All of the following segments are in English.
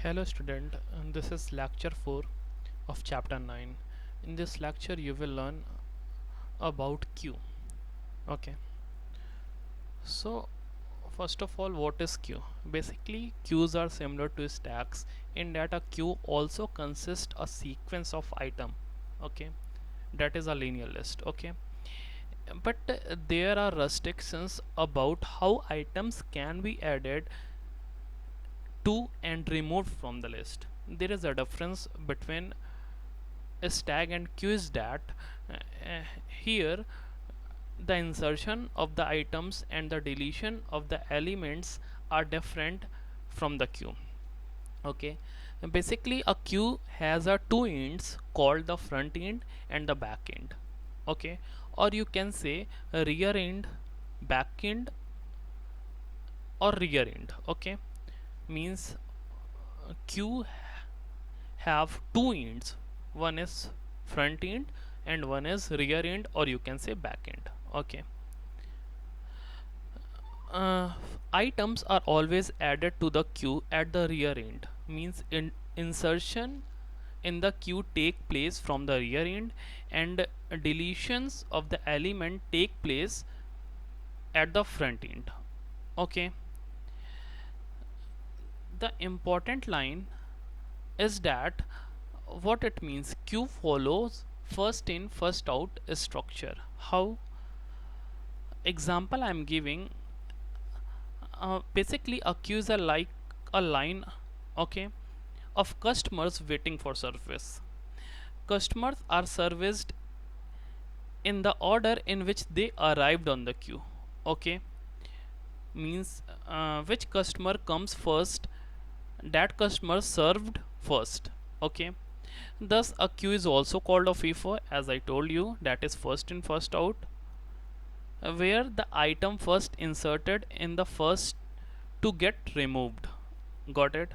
Hello student, this is lecture 4 of chapter 9. In this lecture you will learn about queue. Okay. So first of all, what is queue? Basically queues are similar to stacks in that a queue also consists a sequence of item. Okay. That is a linear list. Okay. But there are restrictions about how items can be added to and removed from the list. There is a difference between a stack and queue is that uh, here the insertion of the items and the deletion of the elements are different from the queue. Okay, basically a queue has a two ends called the front end and the back end. Okay, or you can say rear end, back end, or rear end. Okay, means queue have two ends. One is front end and one is rear end, or you can say back end. Okay. uh, Items are always added to the queue at the rear end, means insertion in the queue take place from the rear end and deletions of the element take place at the front end. Okay, the important line is that what it means, queue follows first in first out structure. How? Example I'm giving, basically a queue is like a line, okay, of customers waiting for service. Customers are serviced in the order in which they arrived on the queue. Okay, means which customer comes first, that customer served first. Okay, thus a queue is also called a FIFO, as I told you, that is first in first out, where the item first inserted in the first to get removed. Got it?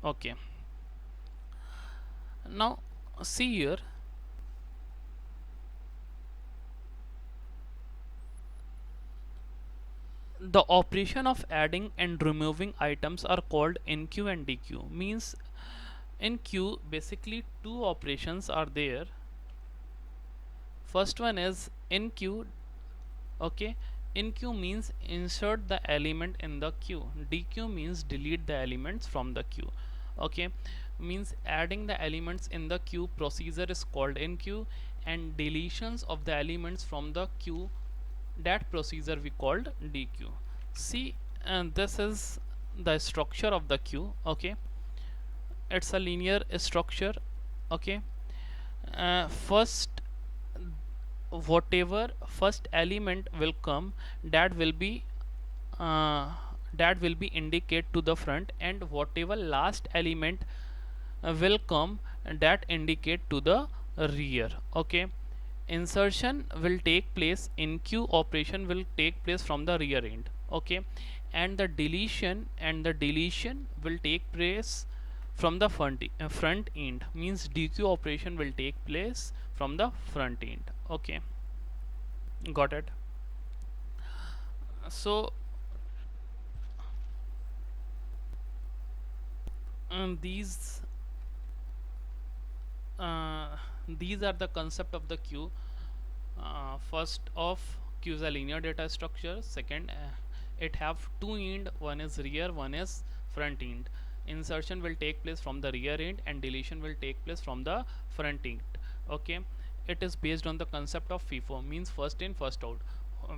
Okay. Now see here, the operation of adding and removing items are called NQ and DQ. Means in queue basically two operations are there. First one is NQ. Okay, NQ means insert the element in the queue. DQ means delete the elements from the queue. Okay, means adding the elements in the queue procedure is called NQ, and deletions of the elements from the queue, that procedure we called DQ. See, and this is the structure of the queue. Okay, it's a linear structure. Okay, first whatever first element will come, that will be uh, that will be indicate to the front, and whatever last element will come, that indicate to the rear. Okay, insertion will take place in queue, operation will take place from the rear end. Okay, and the deletion will take place from the front end, means DQ operation will take place from the front end. Okay, got it? So um, these uh, these are the concept of the queue. First of, queue is a linear data structure. Second, it have two end, one is rear, one is front end. Insertion will take place from the rear end and deletion will take place from the front end. Okay, it is based on the concept of FIFO, means first in first out.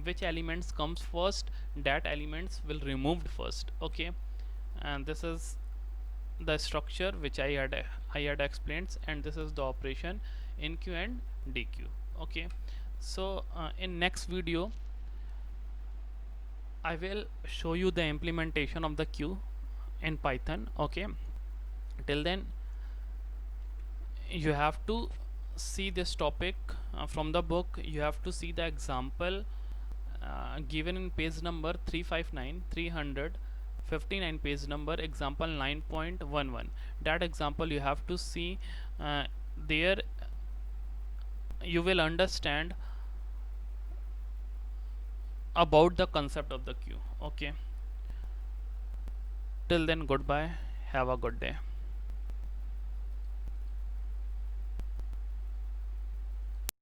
Which elements comes first, that elements will removed first. Okay, and this is the structure which I had explained, and this is the operation NQ and DQ. Okay, so in next video I will show you the implementation of the queue in Python. Okay, till then you have to see this topic from the book. You have to see the example given in page number 359, 359 page number, example 9.11. That example you have to see. There you will understand about the concept of the queue. Okay, till then, goodbye, Have a good day.